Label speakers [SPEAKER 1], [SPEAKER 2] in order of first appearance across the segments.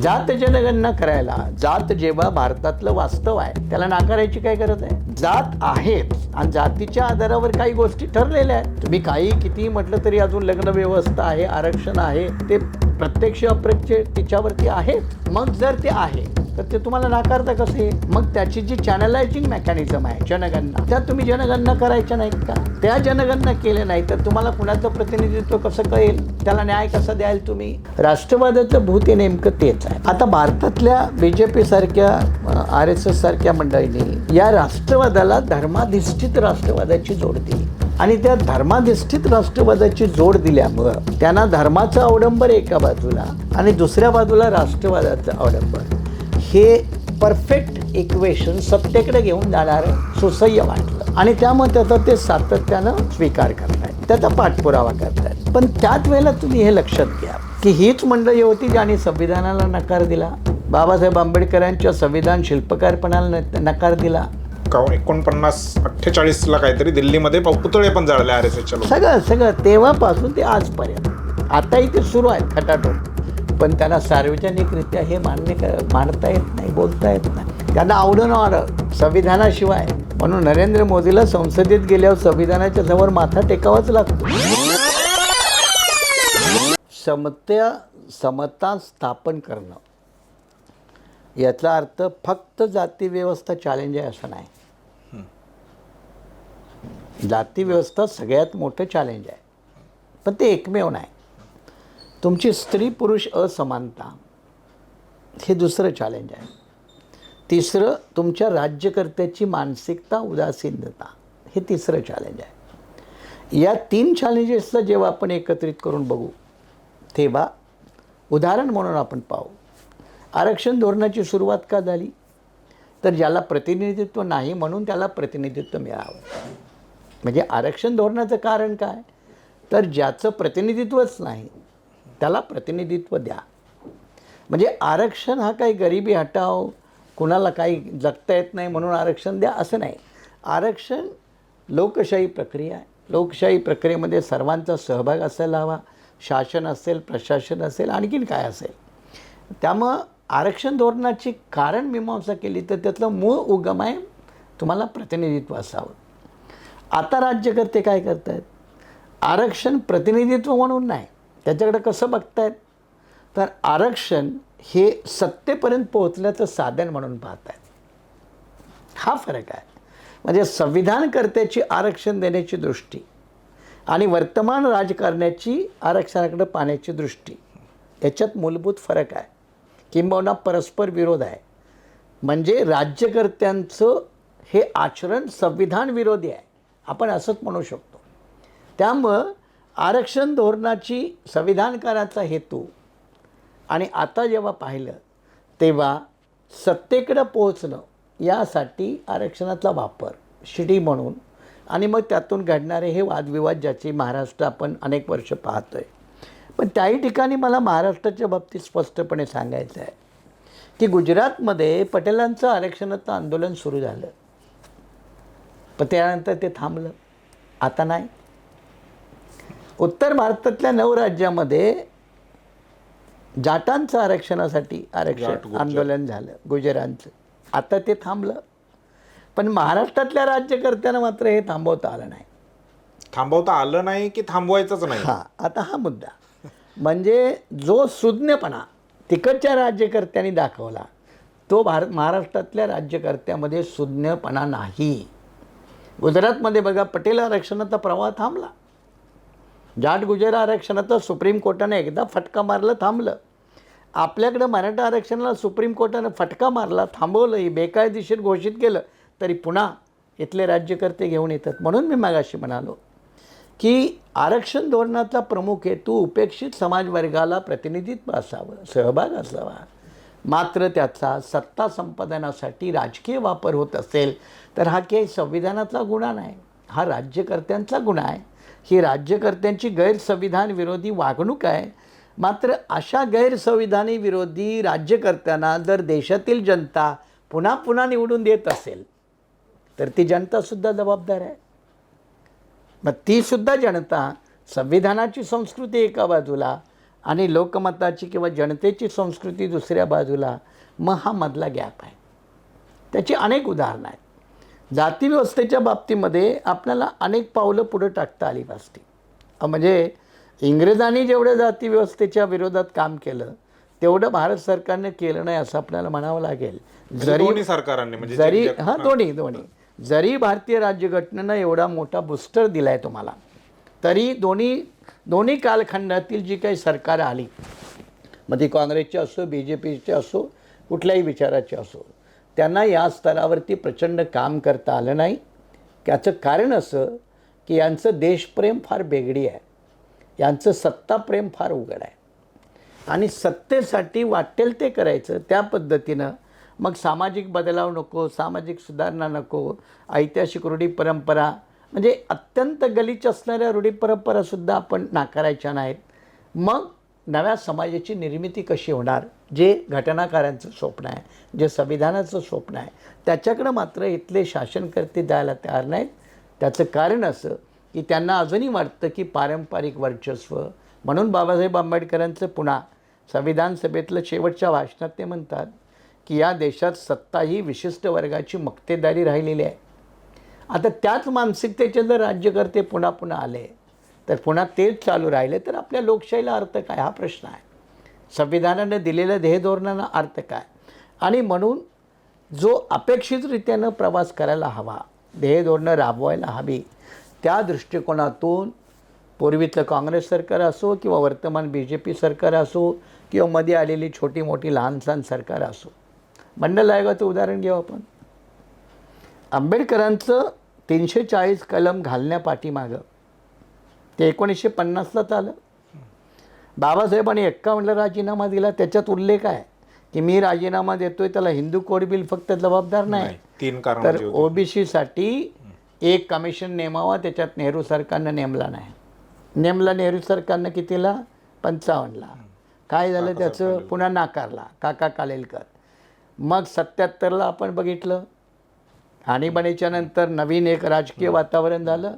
[SPEAKER 1] जात जनगणना करायला, जात जेव्हा भारतातलं वास्तव आहे त्याला नाकारायची काय गरज आहे? जात आहेत आणि जातीच्या आधारावर काही गोष्टी ठरलेल्या आहेत. तुम्ही काही कितीही म्हटलं तरी अजून लग्न व्यवस्था आहे, आरक्षण आहे, ते प्रत्यक्ष अप्रत्यक्ष तिच्यावरती आहे. मग जर ते आहे तर ते तुम्हाला नाकारता कसे? मग त्याची जी चॅनलायझिंग मेकॅनिझम आहे जनगणना, त्यात तुम्ही जनगणना करायच्या नाहीत का? त्या जनगणना केल्या नाही तर तुम्हाला कुणाचं प्रतिनिधित्व कसं कळेल? त्याला न्याय कसा द्याल तुम्ही? राष्ट्रवादाचं भूत हे नेमकं तेच आहे. आता भारतातल्या BJP सारख्या RSS सारख्या मंडळींनी या राष्ट्रवादाला धर्माधिष्ठित राष्ट्रवादाची जोड दिली आणि त्या धर्माधिष्ठित राष्ट्रवादाची जोड दिल्यामुळं त्यांना धर्माचं अवडंबर एका बाजूला आणि दुसऱ्या बाजूला राष्ट्रवादाचं अवडंबर, हे परफेक्ट इक्वेशन सत्तेकडे घेऊन जाणारं सुसह्य वाटलं आणि त्यामुळे त्याचा ते सातत्यानं स्वीकार करतायत, त्याचा पाठपुरावा करतायत. पण त्याच वेळेला तुम्ही हे लक्षात घ्या की हीच मंडळी होती ज्यांनी संविधानाला नकार दिला, बाबासाहेब आंबेडकरांच्या संविधान शिल्पकारपणाला नकार दिला.
[SPEAKER 2] 49-48ला काहीतरी दिल्लीमध्ये पुतळे पण जाळले RSSच्या लोक.
[SPEAKER 1] सगळं तेव्हापासून ते आजपर्यंत आताही ते सुरू आहेत खटाटोप. पण त्यांना सार्वजनिकरित्या हे मांडता येत नाही, बोलता येत नाही. त्यांना आवडून संविधानाशिवाय. म्हणून नरेंद्र मोदीला संसदेत गेल्यावर संविधानाच्या समोर माथा टेकावाच लागतो. समता स्थापन करणं याचा अर्थ फक्त जाती व्यवस्था चॅलेंज आहे असं नाही. जाती व्यवस्था सगळ्यात मोठं चॅलेंज आहे, पण ते एकमेव नाही. तुमची स्त्री पुरुष असमानता हे दुसरं चॅलेंज आहे. तिसरं तुमच्या राज्यकर्त्याची मानसिकता उदासीनता हे तिसरं चॅलेंज आहे. या 3 चॅलेंजेसला जेव्हा आपण एकत्रित करून बघू तेव्हा उदाहरण म्हणून आपण पाहू, आरक्षण धोरणाची सुरुवात का झाली? तर ज्याला प्रतिनिधित्व नाही म्हणून त्याला प्रतिनिधित्व मिळावं. म्हणजे आरक्षण धोरणाचं कारण काय? तर ज्याचं प्रतिनिधित्वच नाही त्याला प्रतिनिधित्व द्या. म्हणजे आरक्षण हा काही गरिबी हटाव, कुणाला काही जगता येत नाही म्हणून आरक्षण द्या असं नाही. आरक्षण लोकशाही प्रक्रिया आहे. लोकशाही प्रक्रियेमध्ये सर्वांचा सहभाग असायला हवा. शासन असेल, प्रशासन असेल, आणखीन काय असेल. त्यामुळं आरक्षण धोरणाची कारण मीमांसा केली तर त्यातलं मूळ उगम आहे तुम्हाला प्रतिनिधित्व असावं. आता राज्यकर्ते काय करत आहेत? आरक्षण प्रतिनिधित्व म्हणून नाही, त्याच्याकडे कसं बघतायत तर आरक्षण हे सत्तेपर्यंत पोहोचण्याचं साधन म्हणून पाहत आहेत. हा फरक आहे. म्हणजे संविधानकर्त्याची आरक्षण देण्याची दृष्टी आणि वर्तमान राजकारण्याची आरक्षणाकडे पाहण्याची दृष्टी याच्यात मूलभूत फरक आहे, किंबहुना परस्पर विरोध आहे. म्हणजे राज्यकर्त्यांचं हे आचरण संविधान विरोधी आहे, आपण असंच म्हणू शकतो. त्यामुळं आरक्षण धोरणाची संविधानकाराचा हेतू आणि आता जेव्हा पाहिलं तेव्हा सत्तेकडं पोहोचणं यासाठी आरक्षणाचा वापर शिडी म्हणून आणि मग त्यातून घडणारे हे वादविवाद ज्याची महाराष्ट्र आपण अनेक वर्ष पाहतो आहे. पण त्याही ठिकाणी मला महाराष्ट्राच्या बाबतीत स्पष्टपणे सांगायचं आहे की गुजरातमध्ये पटेलांचं आरक्षणाचं आंदोलन सुरू झालं, पण त्यानंतर ते थांबलं, आता नाही. उत्तर भारतातल्या 9 राज्यामध्ये जाटांचं आरक्षणासाठी आंदोलन झालं गुजरातचं, आता ते थांबलं. पण महाराष्ट्रातल्या राज्यकर्त्यांना मात्र हे थांबवता आलं नाही.
[SPEAKER 2] थांबवता आलं नाही की थांबवायचंच नाही?
[SPEAKER 1] हां, आता हा मुद्दा. म्हणजे जो सुज्ञपणा तिकडच्या राज्यकर्त्यांनी दाखवला तो महाराष्ट्रातल्या राज्यकर्त्यामध्ये सुज्ञपणा नाही. गुजरातमध्ये बघा, पटेल आरक्षणाचा प्रवाह थांबला. जाट गुजर आरक्षणाचा सुप्रीम कोर्टानं एकदा फटका मारलं, थांबलं. आपल्याकडं मराठा आरक्षणाला सुप्रीम कोर्टानं फटका मारला, थांबवलंही, बेकायदेशीर घोषित केलं, तरी पुन्हा इथले राज्यकर्ते घेऊन येतात. म्हणून मी मागाशी म्हणालो की आरक्षण धोरणाचा प्रमुख हेतू उपेक्षित समाजवर्गाला प्रतिनिधित्व असावं, सहभाग असावा. मात्र त्याचा सत्ता संपादनासाठी राजकीय वापर होत असेल तर हा काही संविधानाचा गुन्हा नाही, हा राज्यकर्त्यांचा गुन्हा आहे. ही राज्यकर्त्यांची गैरसंविधान विरोधी वागणूक आहे. मात्र अशा गैरसंविधानी विरोधी राज्यकर्त्यांना जर देशातील जनता पुन्हा पुन्हा निवडून देत असेल तर ती जनतासुद्धा जबाबदार आहे. मग तीसुद्धा जनता संविधानाची संस्कृती एका बाजूला आणि लोकमताची किंवा जनतेची संस्कृती दुसऱ्या बाजूला, मग हा मधला गॅप आहे. त्याची अनेक उदाहरणं आहेत. जातीव्यवस्थेच्या बाबतीमध्ये आपल्याला अनेक पावलं पुढे टाकता आली असती. म्हणजे इंग्रजांनी जेवढं जातीव्यवस्थेच्या विरोधात काम केलं तेवढं भारत सरकारने केलं नाही असं आपल्याला म्हणावं लागेल.
[SPEAKER 2] दोन्ही सरकारांनी म्हणजे
[SPEAKER 1] जरी दोन्ही जरी भारतीय राज्यघटनेनं एवढा मोठा बूस्टर दिला आहे तुम्हाला, तरी दोन्ही कालखंडातील जी काही सरकारं आली, मग ती काँग्रेसची असो, BJPची असो, कुठल्याही विचाराची असो, त्यांना या स्तरावरती प्रचंड काम करता आलं नाही. त्याचं कारण असं की यांचं देशप्रेम फार बेगडी आहे, यांचं सत्ताप्रेम फार उघड आहे आणि सत्तेसाठी वाटेल ते करायचं. त्या पद्धतीनं मग सामाजिक बदलाव नको, सामाजिक सुधारणा नको, ऐतिहासिक रूढी परंपरा म्हणजे अत्यंत गलिच्छ असणाऱ्या रूढी परंपरासुद्धा आपण नाकारायच्या नाहीत. मग नव्या समाजाची निर्मिती कशी होणार, जे घटनाकारांचं स्वप्न आहे, जे संविधानाचं स्वप्न आहे, त्याच्याकडं मात्र इथले शासनकर्ते द्यायला तयार नाहीत. त्याचं कारण असं की त्यांना अजूनही वाटतं की पारंपरिक वर्चस्व. म्हणून बाबासाहेब आंबेडकरांचं पुन्हा संविधान सभेतलं शेवटच्या भाषणात ते म्हणतात की या देशात सत्ता ही विशिष्ट वर्गाची मक्तेदारी राहिलेली आहे. आता त्याच मानसिकतेचे जर राज्यकर्ते पुन्हा पुन्हा आले तर पुन्हा तेच चालू राहिले तर आपल्या लोकशाहीला अर्थ काय, हा प्रश्न आहे. संविधानानं दिलेल्या ध्येयधोरणांना अर्थ काय. आणि म्हणून जो अपेक्षितरित्यानं प्रवास करायला हवा, ध्येयधोरणं राबवायला हवी, त्या दृष्टिकोनातून पूर्वीचं काँग्रेस सरकार असो किंवा वर्तमान BJP सरकार असो किंवा मध्ये आलेली छोटी मोठी लहान सहान सरकार असो. मंडल आयोगाचं उदाहरण घेऊ आपण. आंबेडकरांचं 340 कलम घालण्यापाठीमागं ते 1950लाच आलं. बाबासाहेबांनी 51ला राजीनामा दिला. त्याच्यात उल्लेख आहे की मी राजीनामा देतोय, त्याला हिंदू कोड बिल फक्त जबाबदार नाही,
[SPEAKER 2] 3 कारण
[SPEAKER 1] तर OBCसाठी एक कमिशन नेमावा. त्याच्यात नेहरू सरकारनं नेमला नाही. नेमला नेहरू सरकारनं कितीला? 55ला. काय झालं त्याचं? पुन्हा नाकारला काका कालेलकर. मग 77ला आपण बघितलं, आणीबाणीच्या नंतर नवीन एक राजकीय वातावरण झालं.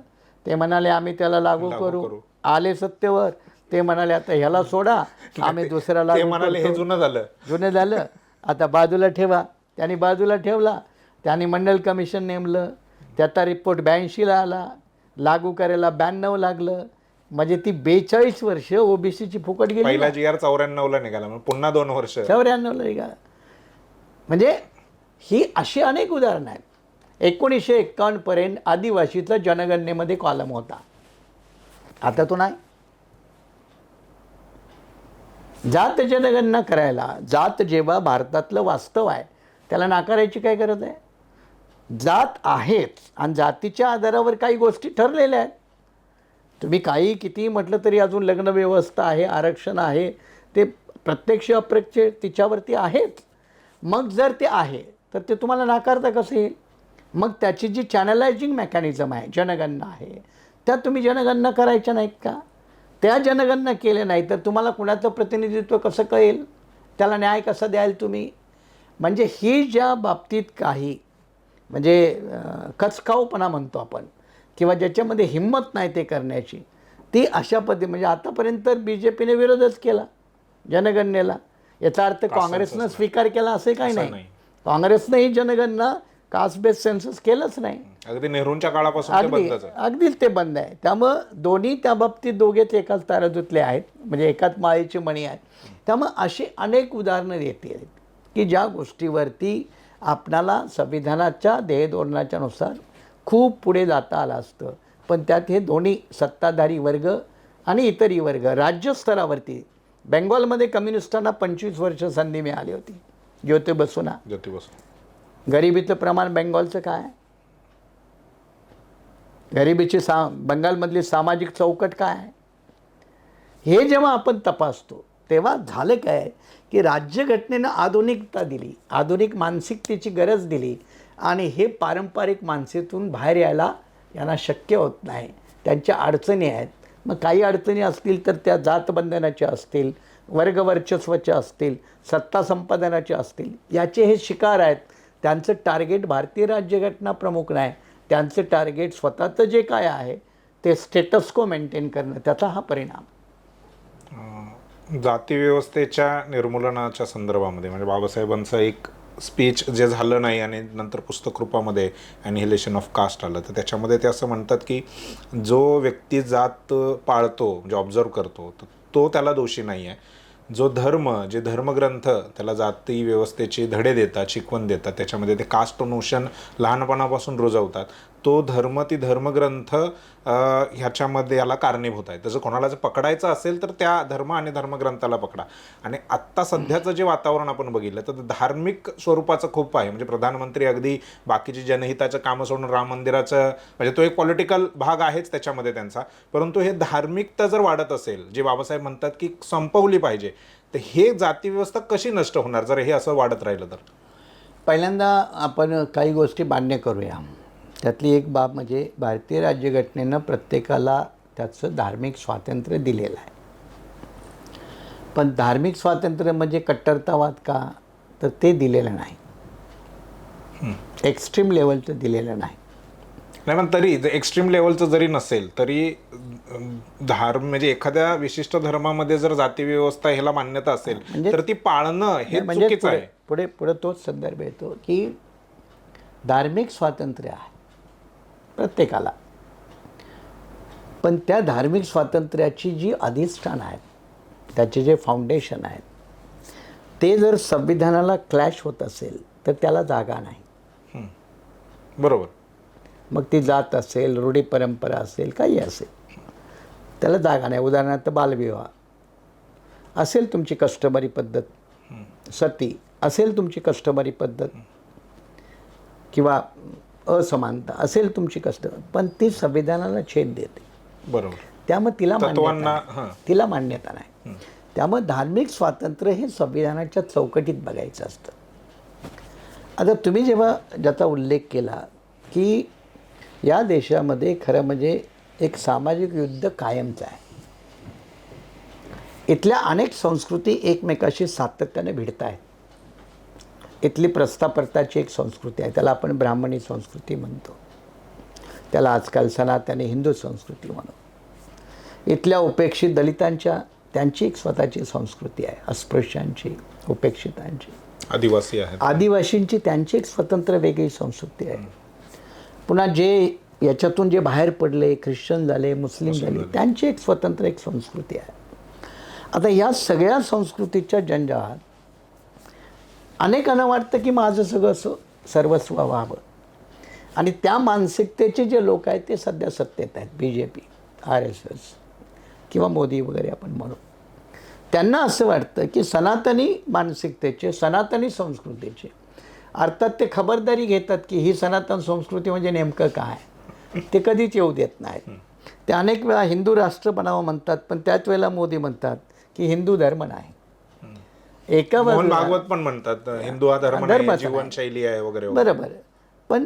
[SPEAKER 1] ते म्हणाले आम्ही त्याला लागू करू. आले सत्तेवर, ते म्हणाले आता ह्याला सोडा, आम्ही दुसऱ्या लागू करतो.
[SPEAKER 2] हे जुनं
[SPEAKER 1] झालं. आता बाजूला ठेवा. त्यांनी बाजूला ठेवला. त्यांनी मंडल कमिशन नेमलं. त्याचा रिपोर्ट 82ला आला. लागू करायला 92 लागलं. म्हणजे ती 42 वर्ष OBCची फुकट गेली.
[SPEAKER 2] पहिला GR 94ला निघाला, पुन्हा 2 वर्ष
[SPEAKER 1] 94ला निघाला. म्हणजे ही अशी अनेक उदाहरणं आहेत. 1951 पर्यंत आदिवासीचा जनगणनेमध्ये कॉलम होता, आता तो नाही. जात जनगणना करायला, जात जेव्हा भारतातलं वास्तव आहे त्याला नाकारायची काय गरज आहे? जात आहेच आणि जातीच्या आधारावर काही गोष्टी ठरलेल्या आहेत. तुम्ही काही किती म्हटलं तरी अजून लग्न व्यवस्था आहे, आरक्षण आहे, ते प्रत्यक्ष अप्रत्यक्ष तिच्यावरती आहेच. मग जर ते आहे तर ते तुम्हाला नाकारता कसं येईल? मग त्याची जी चॅनलायझिंग मेकॅनिझम आहे, जनगणना आहे, त्या तुम्ही जनगणना करायच्या नाहीत का? त्या जनगणना केल्या नाही तर तुम्हाला कुणाचं प्रतिनिधित्व कसं कळेल? त्याला न्याय कसा द्याल तुम्ही? म्हणजे ही ज्या बाबतीत काही म्हणजे कचकाऊपणा म्हणतो आपण किंवा ज्याच्यामध्ये हिंमत नाही ते करण्याची, ती अशा पद्धती म्हणजे आतापर्यंत BJPने विरोधच केला जनगणनेला. याचा अर्थ काँग्रेसनं स्वीकार केला असे काही नाही. काँग्रेसनं ही जनगणना कास्ट बेस्ड सेन्सस केलंच नाही.
[SPEAKER 2] अगदी नेहरूंच्या काळापासून
[SPEAKER 1] अगदीच ते बंद आहे. त्यामुळं दोन्ही त्या बाबतीत दोघेच एकाच तारातुतले आहेत, म्हणजे एकाच माळेची मणी आहेत. त्यामुळं अशी अनेक उदाहरणं येतील की ज्या गोष्टीवरती आपणाला संविधानाच्या ध्येयधोरणाच्या नुसार खूप पुढे जाता आलं असतं. पण त्यात हे दोन्ही सत्ताधारी वर्ग आणि इतरही वर्ग राज्यस्तरावरती, बेंगॉलमध्ये कम्युनिस्टांना 25 वर्ष संधी मिळाली होती, ज्योती बसूंना. गरिबीचं प्रमाण बेंगॉलचं काय? गरिबीची बंगालमधली सामाजिक चौकट काय आहे? हे जेव्हा आपण तपासतो तेव्हा झालं काय की राज्यघटनेनं आधुनिकता दिली, आधुनिक मानसिकतेची गरज दिली आणि हे पारंपरिक मानसिकतेतून बाहेर यायला यांना शक्य होत नाही. त्यांच्या अडचणी आहेत. मग काही अडचणी असतील तर त्या जातबंधनाच्या असतील, वर्गवर्चस्वाच्या असतील, सत्ता संपादनाच्या असतील, याचे हे शिकार आहेत. त्यांचं टार्गेट भारतीय राज्यघटना प्रमुख नाही, त्यांचं टार्गेट स्वतःचं जे काय आहे ते स्टेटस को मेंटेन करणं, त्याचा हा परिणाम.
[SPEAKER 2] जाती व्यवस्थेच्या निर्मूलनाच्या संदर्भामध्ये म्हणजे बाबासाहेबांचं एक स्पीच जे झालं नाही आणि नंतर पुस्तकरूपामध्ये ॲनिहिलेशन ऑफ कास्ट आलं, तर त्याच्यामध्ये ते असं म्हणतात की जो व्यक्ती जात पाळतो म्हणजे ऑब्झर्व करतो तर तो त्याला दोषी नाही आहे. जो धर्म, जे धर्मग्रंथ त्याला जाती व्यवस्थेची धडे देतात, शिकवण देतात, त्याच्यामध्ये ते कास्ट नोशन लहानपणापासून रुजवतात, तो धर्म, ती धर्मग्रंथ ह्याच्यामध्ये याला कारणीभूत आहे. तसं कोणाला जर पकडायचं असेल तर त्या धर्म आणि धर्मग्रंथाला पकडा. आणि आत्ता सध्याचं जे वातावरण आपण बघितलं तर धार्मिक स्वरूपाचं खूप आहे. म्हणजे प्रधानमंत्री अगदी बाकीची जनहिताचं कामं सोडून राम मंदिराचं, म्हणजे तो एक पॉलिटिकल भाग आहेच त्याच्यामध्ये त्यांचा, परंतु हे धार्मिकता जर वाढत असेल, जे बाबासाहेब म्हणतात की संपवली पाहिजे, तर हे जाती व्यवस्था कशी नष्ट होणार जर हे असं वाढत राहिलं तर?
[SPEAKER 1] पहिल्यांदा आपण काही गोष्टी मान्य करूया. त्यातली एक बाब म्हणजे भारतीय राज्यघटनेनं प्रत्येकाला त्याचं धार्मिक स्वातंत्र्य दिलेलं आहे. पण धार्मिक स्वातंत्र्य म्हणजे कट्टरतावाद का, तर ते दिलेलं नाही. एक्स्ट्रीम लेवलचं दिलेलं नाही.
[SPEAKER 2] नाही, पण तरी एक्स्ट्रीम लेवलचं जरी नसेल तरी म्हणजे एखाद्या विशिष्ट धर्मामध्ये जर जाती व्यवस्था ह्याला मान्यता असेल तर ती पाळणं हे चुकीचं आहे.
[SPEAKER 1] पुढे पुढे तोच संदर्भ येतो की धार्मिक स्वातंत्र्य आहे प्रत्येकाला, पण त्या धार्मिक स्वातंत्र्याची जी अधिष्ठान आहेत, त्याचे जे फाउंडेशन आहेत, ते जर संविधानाला क्लॅश होत असेल तर त्याला जागा नाही.
[SPEAKER 2] बरोबर.
[SPEAKER 1] मग ती जात असेल, रूढी परंपरा असेल, काही असेल, त्याला जागा नाही. उदाहरणार्थ बालविवाह असेल तुमची कस्टमरी पद्धत, सती असेल तुमची कस्टमरी पद्धत, किंवा असमानता असेल तुमची पण ती संविधानाला छेद देते.
[SPEAKER 2] बरोबर.
[SPEAKER 1] त्यामुळे तिला मान्यता नाही. त्यामुळे धार्मिक स्वातंत्र्य हे संविधानाच्या चौकटीत बघायचं असतं. आता तुम्ही जेव्हा ज्याचा उल्लेख केला की या देशामध्ये खरं म्हणजे एक सामाजिक युद्ध कायमचं आहे. इथल्या अनेक संस्कृती एकमेकाशी सातत्याने भिडत आहेत. इथली प्रस्थापरताची एक संस्कृती आहे, त्याला आपण ब्राह्मणी संस्कृती म्हणतो, त्याला आजकाल सनातनी हिंदू संस्कृती म्हणतो. इथल्या उपेक्षित दलितांच्या त्यांची एक स्वतःची संस्कृती आहे, अस्पृश्यांची, उपेक्षितांची, आदिवासींची त्यांची एक स्वतंत्र वेगळी संस्कृती आहे. पुन्हा जे याच्यातून जे बाहेर पडले, ख्रिश्चन झाले, मुस्लिम झाले, त्यांची एक स्वतंत्र एक संस्कृती आहे. आता या सगळ्या संस्कृतीच्या जंजाळात अनेकांना वाटतं की माझं सगळं सर्वस्व व्हावं, आणि त्या मानसिकतेचे जे लोक आहेत ते सध्या सत्तेत आहेत, BJP, RSS किंवा मोदी वगैरे आपण म्हणू. त्यांना असं वाटतं की सनातनी मानसिकतेचे, सनातनी संस्कृतीचे, अर्थात ते खबरदारी घेतात की ही सनातन संस्कृती म्हणजे नेमकं काय, ते कधीच येऊ देत नाहीत. ते अनेक वेळा हिंदू राष्ट्र बनावं म्हणतात, पण त्याच वेळेला मोदी म्हणतात की हिंदू धर्म नाही. एका
[SPEAKER 2] मोहन भागवत पण म्हणतात हिंदू हा धर्म नाही, जीवनशैली आहे वगैरे.
[SPEAKER 1] बरोबर. पण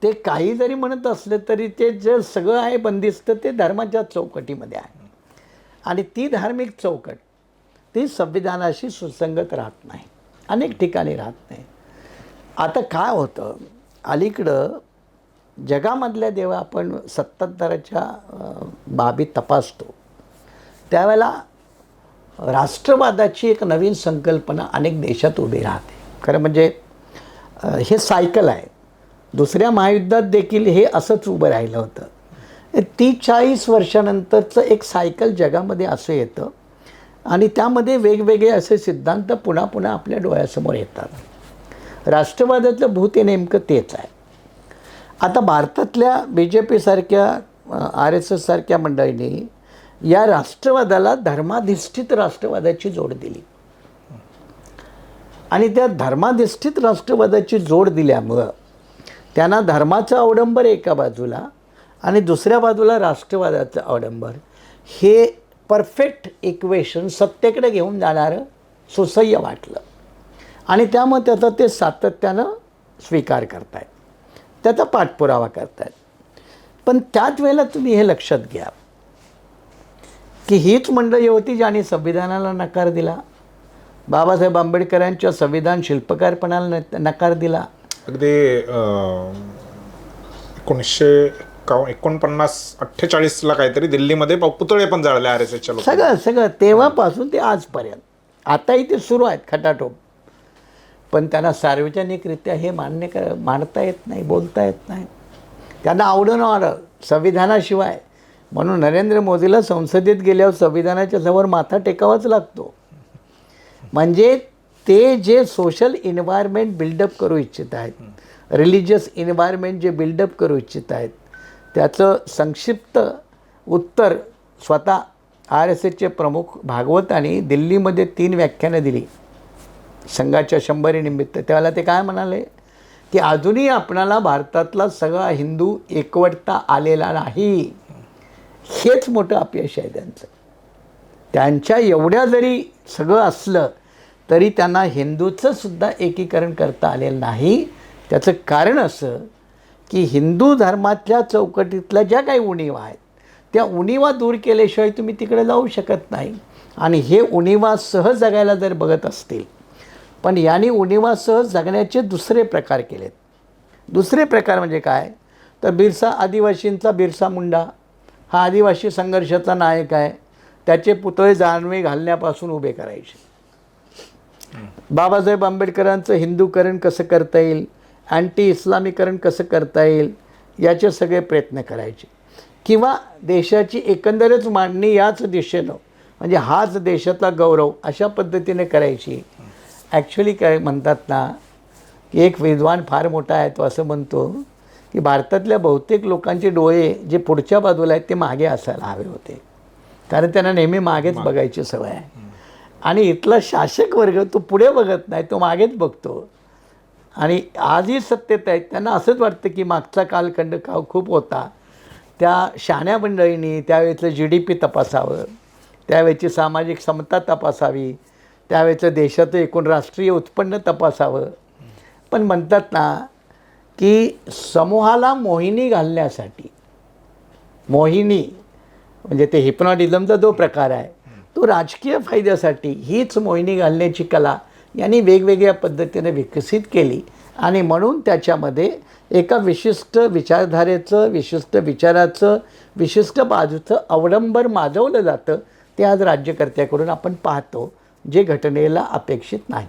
[SPEAKER 1] ते काही जरी म्हणत असले तरी ते जे सगळं आहे बंदिस्त ते धर्माच्या चौकटीमध्ये आहे, आणि ती धार्मिक चौकट ती संविधानाशी सुसंगत राहत नाही, अनेक ठिकाणी राहत नाही. आता काय होतं, अलीकडं जगामधल्या जेव्हा आपण सत्ताधाऱ्याच्या बाबी तपासतो त्यावेळेला राष्ट्रवादाची एक नवीन संकल्पना अनेक देशात उभी राहते. खरं म्हणजे हे सायकल आहे. दुसऱ्या महायुद्धात देखील हे असंच उभं राहिलं होतं. 30-40 वर्षानंतरचं एक सायकल जगामध्ये असं येतं, आणि त्यामध्ये वेगवेगळे असे सिद्धांत पुन्हा पुन्हा आपल्या डोळ्यासमोर येतात. राष्ट्रवादाचं भूत हे नेमकं तेच आहे. आता भारतातल्या BJP सारख्या, RSS सारख्या मंडळींनी या राष्ट्रवादाला धर्माधिष्ठित राष्ट्रवादाची जोड दिली, आणि त्या धर्माधिष्ठित राष्ट्रवादाची जोड दिल्यामुळं त्यांना धर्माचं अवडंबर एका बाजूला आणि दुसऱ्या बाजूला राष्ट्रवादाचं अवडंबर, हे परफेक्ट इक्वेशन सत्तेकडे घेऊन जाणारं सुसह्य वाटलं, आणि त्यामुळे त्याचा ते सातत्यानं स्वीकार करतायत, त्याचा पाठपुरावा करतायत. पण त्याच वेळेला तुम्ही हे लक्षात घ्या की हीच मंडळी होती ज्यांनी संविधानाला नकार दिला, बाबासाहेब आंबेडकरांच्या संविधान शिल्पकारपणाला नकार दिला.
[SPEAKER 2] अगदी 49-48ला काहीतरी दिल्लीमध्ये पुतळे पण जाळले RSSच्या लोकांनी.
[SPEAKER 1] सगळं तेव्हापासून ते आजपर्यंत आताही ते सुरू आहेत खटाटोप. पण त्यांना सार्वजनिकरित्या हे मांडता येत नाही, बोलता येत नाही. त्यांना आवडून आलं संविधानाशिवाय. म्हणून नरेंद्र मोदीला संसदेत गेल्यावर संविधानाच्या समोर माथा टेकावाच लागतो. म्हणजे ते जे सोशल इन्व्हायरमेंट बिल्डअप करू इच्छित आहेत, रिलिजियस इन्व्हायरमेंट जे बिल्डअप करू इच्छित आहेत, त्याचं संक्षिप्त उत्तर स्वतः RSSचे प्रमुख भागवतांनी दिल्लीमध्ये 3 व्याख्यानं दिली संघाच्या 100रीनिमित्त. त्यावेळेला ते काय म्हणाले की अजूनही आपणाला भारतातला सगळा हिंदू एकवटता आलेला नाही. हेच मोठं अपयश आहे त्यांचं. त्यांच्या एवढ्या जरी सगळं असलं तरी त्यांना हिंदूचं सुद्धा एकीकरण करता आलेलं नाही. त्याचं कारण असं की हिंदू धर्मातल्या चौकटीतल्या ज्या काही उणीवा आहेत त्या उणीवा दूर केल्याशिवाय तुम्ही तिकडे जाऊ शकत नाही. आणि हे उणीवा सहज जगायला जर बघत असतील, पण यांनी उणीवासह जगण्याचे दुसरे प्रकार केलेत. दुसरे प्रकार म्हणजे काय तर आदिवासींचा बिरसा मुंडा हा आदिवासी संघर्षाचा नायक आहे. त्याचे पुतळे जानवे घालण्यापासून उभे करायचे. बाबासाहेब आंबेडकरांचं हिंदूकरण कसं करता येईल, अँटी इस्लामीकरण कसं करता येईल याचे सगळे प्रयत्न करायचे. किंवा देशाची एकंदरच मांडणी याच दिशेनं म्हणजे हाच देशाचा गौरव अशा पद्धतीने करायची. ॲक्च्युली काय म्हणतात ना की एक विद्वान फार मोठा आहे, तो असं म्हणतो की भारतातल्या बहुतेक लोकांचे डोळे जे पुढच्या बाजूला आहेत ते मागे असायला हवे होते, कारण त्यांना नेहमी मागेच बघायची सवय आहे. आणि इथला शासक वर्ग तो पुढे बघत नाही, तो मागेच बघतो. आणि आजही सत्तेत आहेत त्यांना असंच वाटतं की मागचा कालखंड खूप होता. त्या शहाण्या मंडळींनी त्यावेळेचं GDP तपासावं, त्यावेळेची सामाजिक समता तपासावी, त्यावेळेचं देशाचं एकूण राष्ट्रीय उत्पन्न तपासावं. पण म्हणतात ना की समूहाला मोहिनी घालण्यासाठी, मोहिनी म्हणजे ते हिप्नॉटिझमचा जो प्रकार आहे तो राजकीय फायद्यासाठी हीच मोहिनी घालण्याची कला यांनी वेगवेगळ्या पद्धतीने विकसित केली. आणि म्हणून त्याच्यामध्ये एका विशिष्ट विचारधारेचं, विशिष्ट विचाराचं, विशिष्ट बाजूचं अवडंबर माजवलं जातं. ते आज राज्यकर्त्याकडून आपण पाहतो, जे घटनेला अपेक्षित नाही.